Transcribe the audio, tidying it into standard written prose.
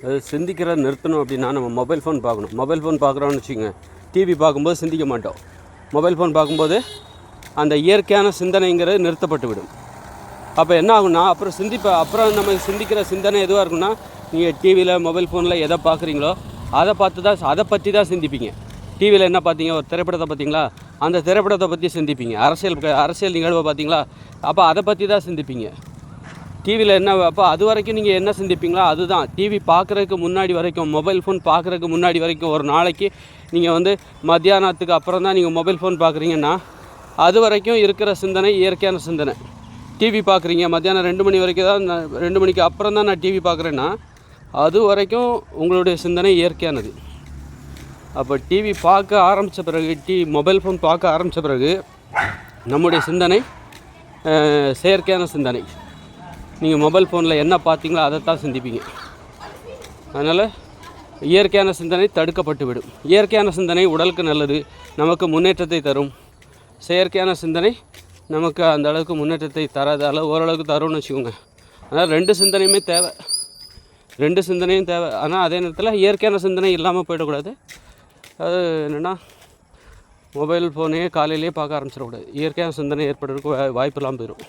அது சிந்திக்கிறத நிறுத்தணும் அப்படின்னா நம்ம மொபைல் ஃபோன் பார்க்கணும். மொபைல் ஃபோன் பார்க்குறோன்னு வச்சுக்கோங்க, டிவி பார்க்கும்போது சிந்திக்க மாட்டோம். மொபைல் ஃபோன் பார்க்கும்போது அந்த இயற்கையான சிந்தனைங்கிறது நிறுத்தப்பட்டு விடும். அப்போ என்ன ஆகும்னா அப்புறம் நம்ம சிந்திக்கிற சிந்தனை எதுவாக இருக்குன்னா, நீங்கள் டிவியில் மொபைல் ஃபோனில் எதை பார்க்குறீங்களோ அதை பற்றி தான் சிந்திப்பீங்க. டிவியில் என்ன பார்த்தீங்க, ஒரு திரைப்படத்தை பார்த்தீங்களா, அந்த திரைப்படத்தை பற்றி சிந்திப்பீங்க. அரசியல் நிகழ்வை பார்த்தீங்களா, அப்போ அதை பற்றி தான் சிந்திப்பீங்க. டிவியில் என்ன, அப்போ அது வரைக்கும் நீங்கள் என்ன சிந்திப்பீங்களோ அதுதான். டிவி பார்க்குறதுக்கு முன்னாடி வரைக்கும், மொபைல் ஃபோன் பார்க்குறதுக்கு முன்னாடி வரைக்கும், ஒரு நாளைக்கு நீங்கள் மத்தியானத்துக்கு அப்புறம் தான் நீங்கள் மொபைல் ஃபோன் பார்க்குறீங்கன்னா அது வரைக்கும் இருக்கிற சிந்தனை இயற்கையான சிந்தனை. டிவி பார்க்குறீங்க, மத்தியானம் 2 மணி வரைக்கும் தான், 2 மணிக்கு அப்புறம் தான் நான் டிவி பார்க்குறேன்னா அது வரைக்கும் உங்களுடைய சிந்தனை இயற்கையானது. அப்போ டிவி பார்க்க ஆரம்பித்த பிறகு, மொபைல் ஃபோன் பார்க்க ஆரம்பித்த பிறகு நம்முடைய சிந்தனை செயற்கையான சிந்தனை. நீங்கள் மொபைல் ஃபோனில் என்ன பார்த்தீங்களோ அதைத்தான் சிந்திப்பீங்க. அதனால் இயற்கையான சிந்தனை தடுக்கப்பட்டு விடும். இயற்கையான சிந்தனை உடலுக்கு நல்லது, நமக்கு முன்னேற்றத்தை தரும். செயற்கையான சிந்தனை நமக்கு அந்த அளவுக்கு முன்னேற்றத்தை தராத ஓரளவுக்கு தரும்னு வச்சுக்கோங்க. அதனால் 2 சிந்தனையும் தேவை. ஆனால் அதே நேரத்தில் இயற்கையான சிந்தனை இல்லாமல் போயிடக்கூடாது. அது என்னென்னா, மொபைல் ஃபோனே காலையிலேயே பார்க்க ஆரம்பிச்சிடக்கூடாது. இயற்கையான சிந்தனை ஏற்படுறதுக்கு வாய்ப்பு இல்லாமல் போயிடும்.